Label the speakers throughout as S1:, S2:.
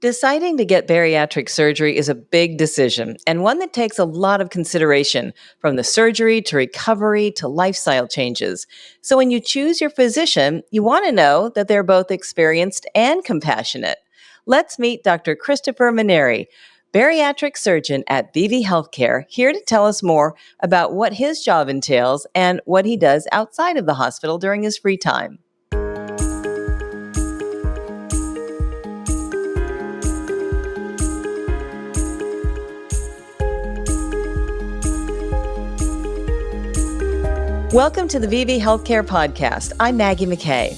S1: Deciding to get bariatric surgery is a big decision and one that takes a lot of consideration, from the surgery to recovery to lifestyle changes. So when you choose your physician, you want to know that they're both experienced and compassionate. Let's meet Dr. Christopher Manieri, bariatric surgeon at Beebe Healthcare, here to tell us more about what his job entails and what he does outside of the hospital during his free time. Welcome to the Beebe Healthcare Podcast. I'm Maggie McKay.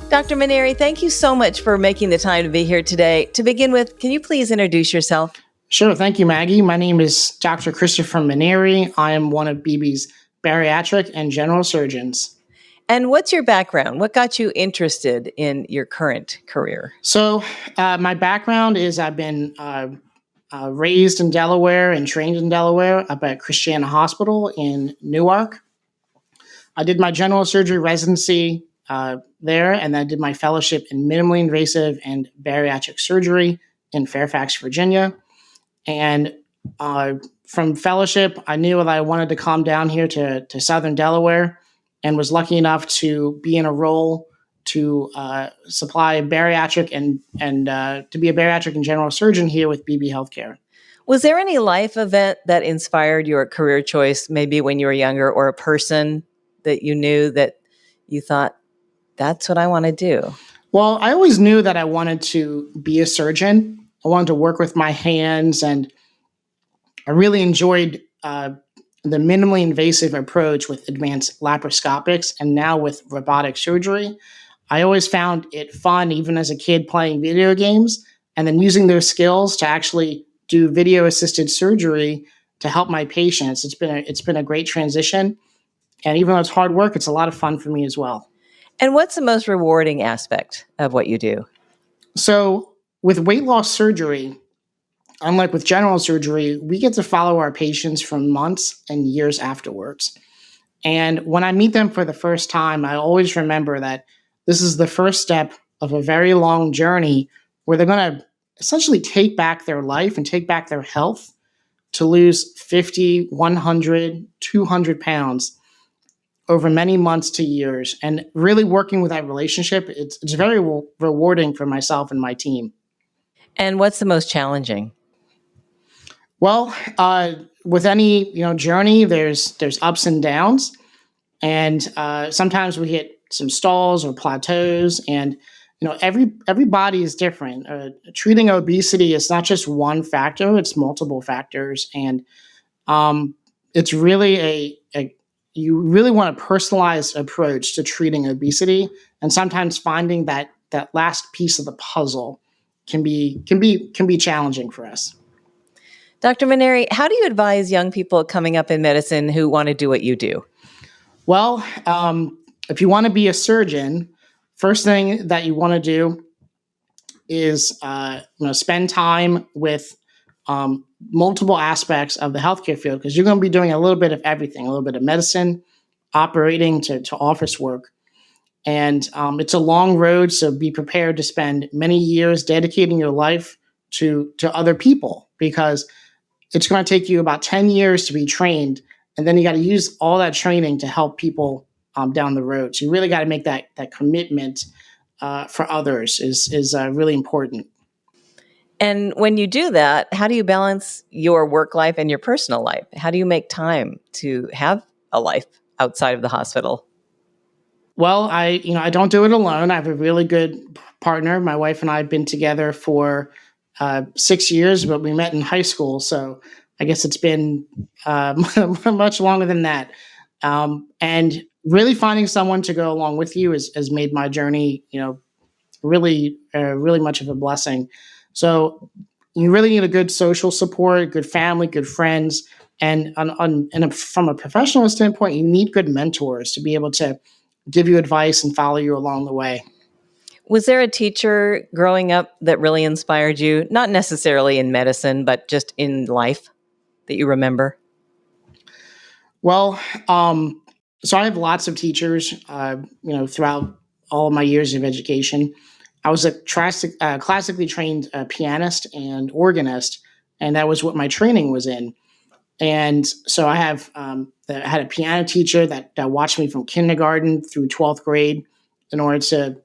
S1: Dr. Manieri, thank you so much for making the time to be here today. To begin with, can you please introduce yourself?
S2: Sure. Thank you, Maggie. My name is Dr. Christopher Manieri. I am one of Beebe's bariatric and general surgeons.
S1: And what's your background? What got you interested in your current career?
S2: So my background is I've been raised in Delaware and trained in Delaware up at Christiana Hospital in Newark. I did my general surgery residency there, and then I did my fellowship in minimally invasive and bariatric surgery in Fairfax, Virginia. And from fellowship, I knew that I wanted to come down here to Southern Delaware, and was lucky enough to be in a role to supply bariatric and to be a bariatric and general surgeon here with Beebe Healthcare.
S1: Was there any life event that inspired your career choice, maybe when you were younger, or a person that you knew that you thought, that's what I want to do?
S2: Well, I always knew that I wanted to be a surgeon. I wanted to work with my hands, and I really enjoyed the minimally invasive approach with advanced laparoscopics and now with robotic surgery. I always found it fun, even as a kid, playing video games and then using those skills to actually do video-assisted surgery to help my patients. It's been a great transition. And even though it's hard work, it's a lot of fun for me as well.
S1: And what's the most rewarding aspect of what you do?
S2: So with weight loss surgery, unlike with general surgery, we get to follow our patients for months and years afterwards. And when I meet them for the first time, I always remember that this is the first step of a very long journey where they're going to essentially take back their life and take back their health to lose 50, 100, 200 pounds over many months to years. And really working with that relationship, it's very rewarding for myself and my team.
S1: And what's the most challenging?
S2: Well, with any journey, there's ups and downs, and sometimes we hit some stalls or plateaus. And every body is different. Treating obesity is not just one factor; it's multiple factors, and it's really you really want a personalized approach to treating obesity, and sometimes finding that last piece of the puzzle can be challenging for us.
S1: Dr. Manieri, how do you advise young people coming up in medicine who want to do what you do?
S2: Well, if you want to be a surgeon, first thing that you want to do is spend time with multiple aspects of the healthcare field, because you're going to be doing a little bit of everything, a little bit of medicine, operating to office work. And it's a long road, so be prepared to spend many years dedicating your life to other people, because it's going to take you about 10 years to be trained, and then you got to use all that training to help people down the road. So you really got to make that commitment for others is really important.
S1: And when you do that, how do you balance your work life and your personal life? How do you make time to have a life outside of the hospital?
S2: Well, I don't do it alone. I have a really good partner. My wife and I have been together for 6 years, but we met in high school. So I guess it's been much longer than that. And really finding someone to go along with you has made my journey, really much of a blessing. So you really need a good social support, good family, good friends. And from a professional standpoint, you need good mentors to be able to give you advice and follow you along the way.
S1: Was there a teacher growing up that really inspired you, not necessarily in medicine, but just in life that you remember?
S2: Well, so I have lots of teachers, throughout all of my years of education. I was a classically trained pianist and organist, and that was what my training was in. And so I had a piano teacher that watched me from kindergarten through 12th grade in order to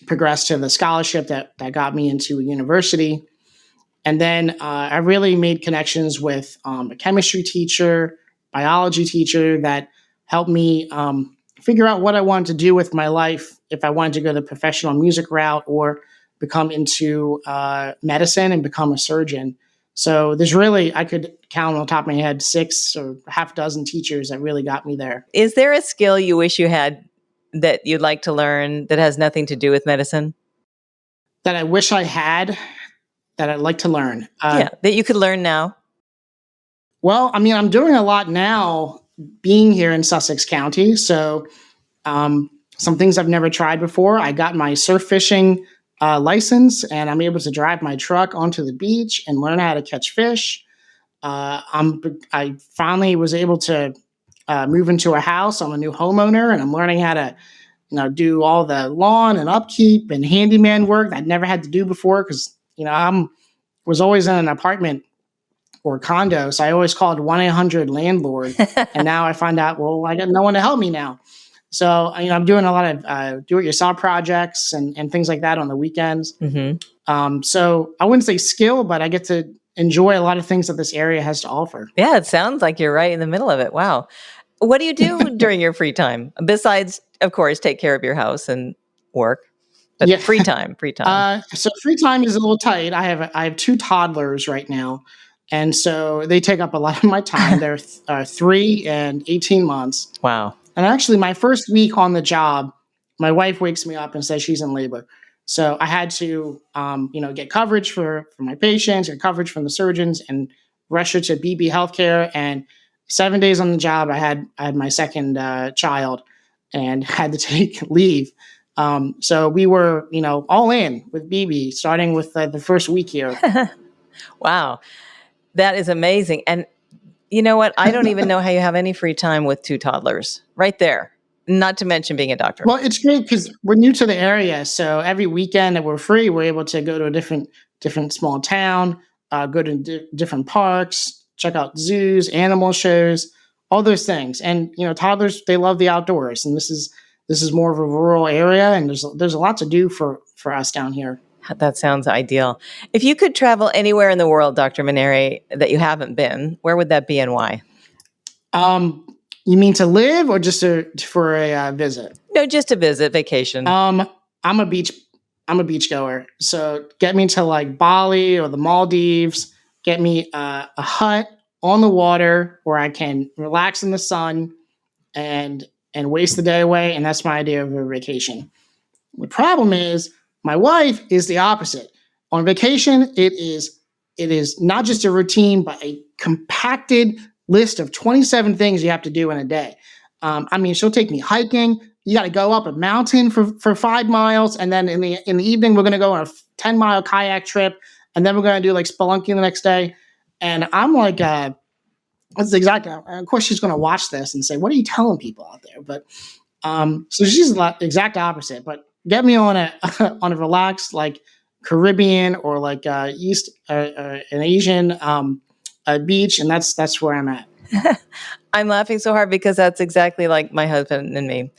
S2: progress to the scholarship that got me into a university. And then I really made connections with a chemistry teacher, biology teacher that helped me figure out what I wanted to do with my life, if I wanted to go the professional music route or become into medicine and become a surgeon. So there's really, I could count on the top of my head, 6 or half dozen teachers that really got me there.
S1: Is there a skill you wish you had that you'd like to learn that has nothing to do with medicine?
S2: That I wish I had, that I'd like to learn.
S1: Yeah, that you could learn now.
S2: Well, I mean, I'm doing a lot now being here in Sussex County. So some things I've never tried before. I got my surf fishing license, and I'm able to drive my truck onto the beach and learn how to catch fish. I finally was able to move into a house. I'm a new homeowner, and I'm learning how to do all the lawn and upkeep and handyman work that I'd never had to do before because was always in an apartment or condo, so I always called 1-800-landlord, and now I find out, well, I got no one to help me now. So I'm doing a lot of do-it-yourself projects and things like that on the weekends.
S1: Mm-hmm.
S2: So I wouldn't say skill, but I get to enjoy a lot of things that this area has to offer.
S1: Yeah, it sounds like you're right in the middle of it. Wow. What do you do during your free time? Besides, of course, take care of your house and work. But
S2: Yeah.
S1: free time.
S2: So free time is a little tight. I have 2 toddlers right now. And so they take up a lot of my time. They're 3 and 18 months.
S1: Wow.
S2: And actually, my first week on the job, my wife wakes me up and says she's in labor. So I had to, get coverage for my patients, get coverage from the surgeons, and rush her to Beebe healthcare. And 7 days on the job, I had my second child and had to take leave. So we were, all in with Beebe, starting with the first week here.
S1: Wow. That is amazing. And you know what? I don't even know how you have any free time with 2 toddlers right there. Not to mention being a doctor.
S2: Well, it's great because we're new to the area. So every weekend that we're free, we're able to go to a different small town, go to different parks, check out zoos, animal shows, all those things. And, toddlers, they love the outdoors. And this is more of a rural area. And there's a lot to do for us down here.
S1: That sounds ideal. If you could travel anywhere in the world, Dr. Manieri, that you haven't been, where would that be and why?
S2: You mean to live or just for a visit?
S1: No, just to visit, vacation.
S2: I'm a beach goer. So get me to like Bali or the Maldives. Get me a hut on the water where I can relax in the sun and waste the day away. And that's my idea of a vacation. The problem is my wife is the opposite. On vacation, it is not just a routine, but a compacted list of 27 things you have to do in a day. She'll take me hiking. You got to go up a mountain for 5 miles, and then in the evening we're going to go on a 10-mile kayak trip, and then we're going to do like spelunking the next day. And I'm like, that's exactly. Of course, she's going to watch this and say, "What are you telling people out there?" But so she's the exact opposite. But get me on a on a relaxed like Caribbean or like East an Asian beach, and that's where I'm at.
S1: I'm laughing so hard because that's exactly like my husband and me.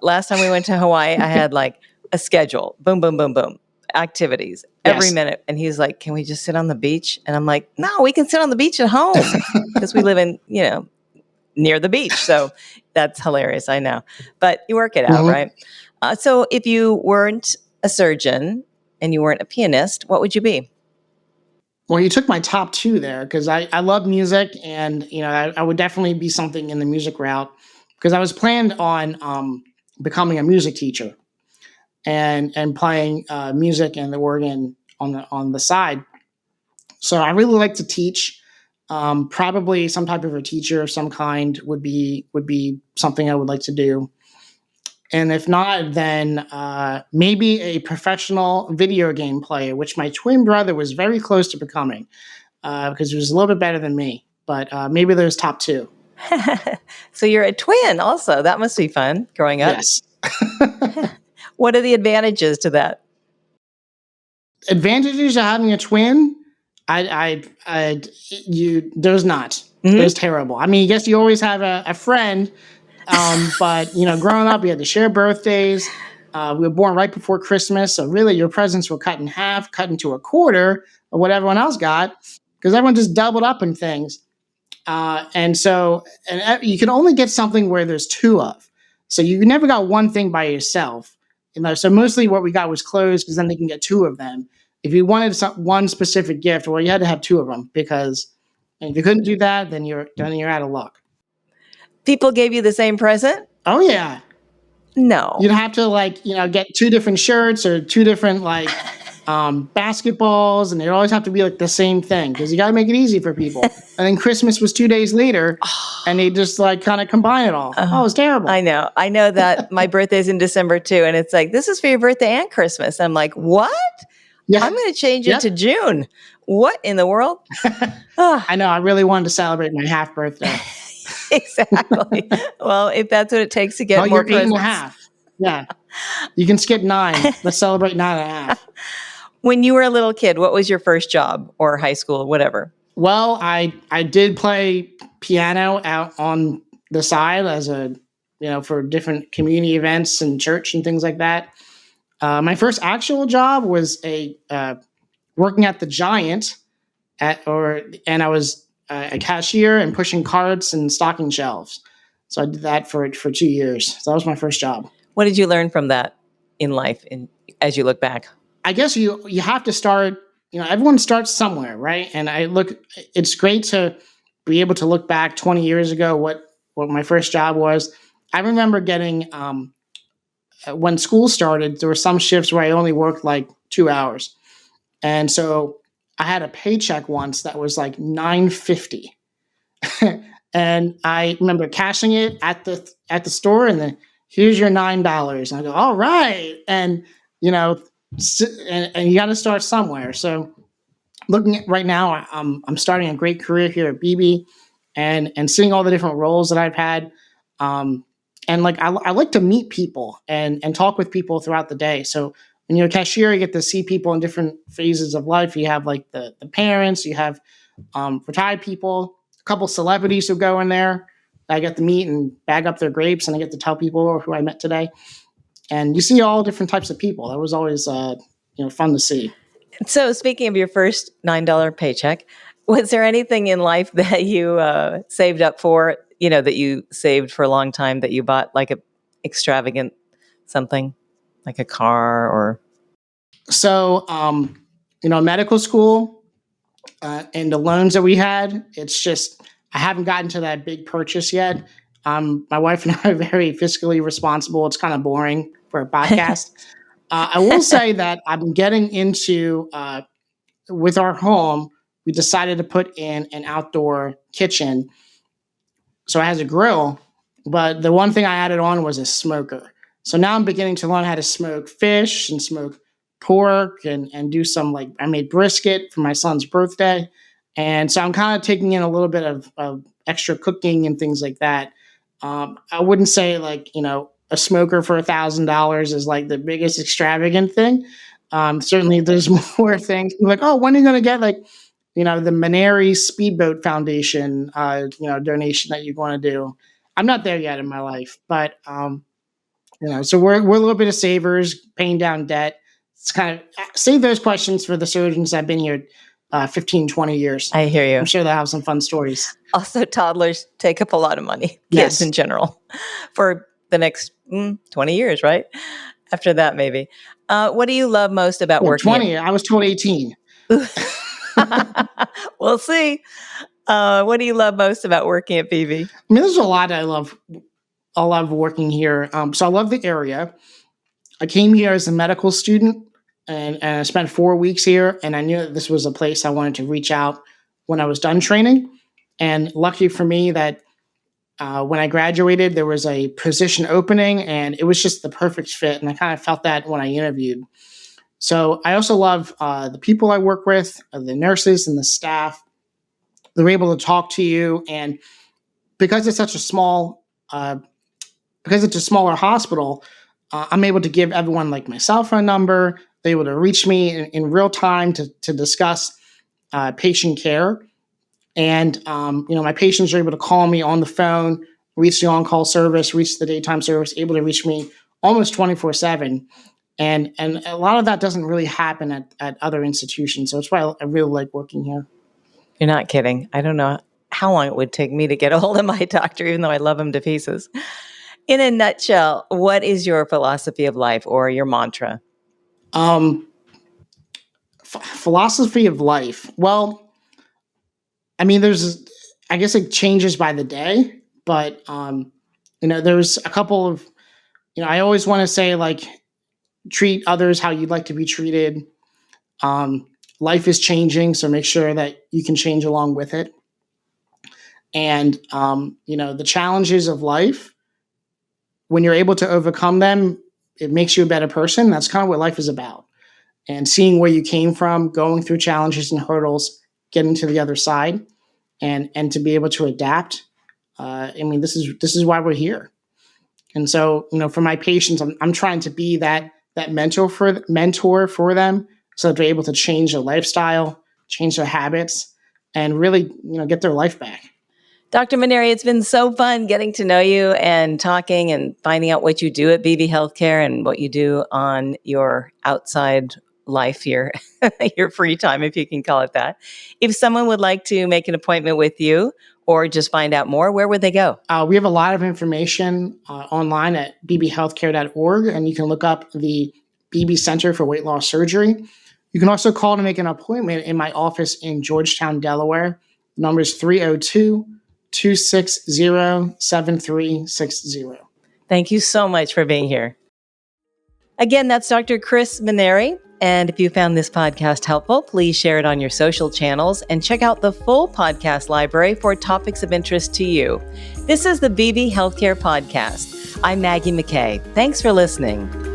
S1: Last time we went to Hawaii, I had like a schedule, boom, boom, boom, boom, activities every minute. And he's like, "Can we just sit on the beach?" And I'm like, "No, we can sit on the beach at home," because we live in, near the beach. So that's hilarious. I know, but you work it out, right? So if you weren't a surgeon and you weren't a pianist, what would you be?
S2: Well, you took my top 2 there because I love music, and I would definitely be something in the music route because I was planned on becoming a music teacher and playing music and the organ on the side. So I really like to teach. Probably some type of a teacher of some kind would be something I would like to do. And if not, then maybe a professional video game player, which my twin brother was very close to becoming because he was a little bit better than me. But maybe there's top 2.
S1: So you're a twin also. That must be fun growing up.
S2: Yes.
S1: What are the advantages to that?
S2: Advantages of having a twin, there's not.
S1: Mhm.
S2: There's terrible. I mean, I guess you always have a friend, but growing up, we had to share birthdays. We were born right before Christmas, so really, your presents were cut in half, cut into a quarter of what everyone else got, because everyone just doubled up in things. And you can only get something where there's two of. So you never got one thing by yourself. So mostly what we got was clothes, because then they can get two of them. If you wanted one specific gift, well, you had to have two of them, because if you couldn't do that, then you're out of luck.
S1: People gave you the same present?
S2: Oh yeah,
S1: No.
S2: you'd have to get two different shirts or two different basketballs, and they always have to be like the same thing, because you got to make it easy for people. And then Christmas was 2 days later, and they just kind of combine it all. Oh, it's terrible.
S1: I know that my birthday's in December too, and it's like, this is for your birthday and Christmas. I'm like, what?
S2: Yeah.
S1: I'm going to change it to June. What in the world?
S2: I know. I really wanted to celebrate my half birthday.
S1: Exactly. Well, if that's what it takes to get more
S2: you're 8
S1: presents.
S2: and a half. Yeah. You can skip 9. Let's celebrate 9.5.
S1: When you were a little kid, what was your first job, or high school, whatever?
S2: Well, I did play piano out on the side as for different community events and church and things like that. My first actual job was working at the Giant, and I was a cashier and pushing carts and stocking shelves. So I did that for 2 years. So that was my first job.
S1: What did you learn from that in life, as you look back?
S2: I guess you have to start. Everyone starts somewhere, right? And it's great to be able to look back 20 years ago what my first job was. I remember getting when school started, there were some shifts where I only worked like 2 hours, and so I had a paycheck once that was like $9.50, and I remember cashing it at the store, and then here's your $9. And I go, all right, and and you got to start somewhere. So looking at right now, I'm starting a great career here at Beebe, and seeing all the different roles that I've had. And I like to meet people and talk with people throughout the day. So when you're a cashier, you get to see people in different phases of life. You have like the parents, you have retired people, a couple celebrities who go in there. I get to meet and bag up their grapes, and I get to tell people who I met today. And you see all different types of people. That was always fun to see.
S1: So speaking of your first $9 paycheck, was there anything in life that you saved up for, that you saved for a long time, that you bought, like a extravagant something, like a car or?
S2: So, medical school and the loans that we had, it's just, I haven't gotten to that big purchase yet. My wife and I are very fiscally responsible. It's kind of boring for a podcast. I will say that I'm getting into, with our home, we decided to put in an outdoor kitchen. So it has a grill, but the one thing I added on was a smoker. So now I'm beginning to learn how to smoke fish and smoke pork and do some, I made brisket for my son's birthday. And so I'm kind of taking in a little bit of extra cooking and things like that. I wouldn't say a smoker for $1,000 is like the biggest extravagant thing. Certainly there's more things like, oh, when are you going to get the Manieri Speedboat Foundation, donation that you want to do? I'm not there yet in my life, but so we're a little bit of savers, paying down debt. It's kind of save those questions for the surgeons that have been here 15, 20 years.
S1: I hear you.
S2: I'm sure they'll have some fun stories.
S1: Also, toddlers take up a lot of money, kids
S2: Yes.
S1: in general, for the next 20 years, right? After that, maybe. What do you love most about working?
S2: 20. I was told 18.
S1: We'll see. What do you love most about working at Beebe?
S2: I mean, there's a lot I love. I love working here. So I love the area. I came here as a medical student, and I spent 4 weeks here, and I knew that this was a place I wanted to reach out when I was done training. And lucky for me that when I graduated, there was a position opening, and it was just the perfect fit. And I kind of felt that when I interviewed. So I also love the people I work with, the nurses and the staff. They're able to talk to you, and because it's such a small, because it's a smaller hospital, I'm able to give everyone my cell phone number. They're able to reach me in real time to discuss patient care. And, my patients are able to call me on the phone, reach the on-call service, reach the daytime service, able to reach me almost 24/7. And a lot of that doesn't really happen at other institutions. So that's why I really like working here.
S1: You're not kidding. I don't know how long it would take me to get a hold of my doctor, even though I love him to pieces. In a nutshell, what is your philosophy of life or your mantra?
S2: Philosophy of life. Well, I mean, I guess it changes by the day, but, there's a couple of, I always want to say, like, treat others how you'd like to be treated. Life is changing, so make sure that you can change along with it. And, the challenges of life, when you're able to overcome them, it makes you a better person. That's kind of what life is about. And seeing where you came from, going through challenges and hurdles, getting to the other side, and to be able to adapt. This is why we're here. And so, for my patients, I'm trying to be that mentor for them, so that they're able to change their lifestyle, change their habits, and really, get their life back.
S1: Dr. Manieri, it's been so fun getting to know you and talking and finding out what you do at Beebe Healthcare and what you do on your outside life, your free time, if you can call it that. If someone would like to make an appointment with you or just find out more, where would they go?
S2: We have a lot of information online at beebehealthcare.org, and you can look up the Beebe Center for Weight Loss Surgery. You can also call to make an appointment in my office in Georgetown, Delaware. The number is 302-260-7360.
S1: Thank you so much for being here. Again, that's Dr. Chris Manieri. And if you found this podcast helpful, please share it on your social channels and check out the full podcast library for topics of interest to you. This is the Beebe Healthcare Podcast. I'm Maggie McKay. Thanks for listening.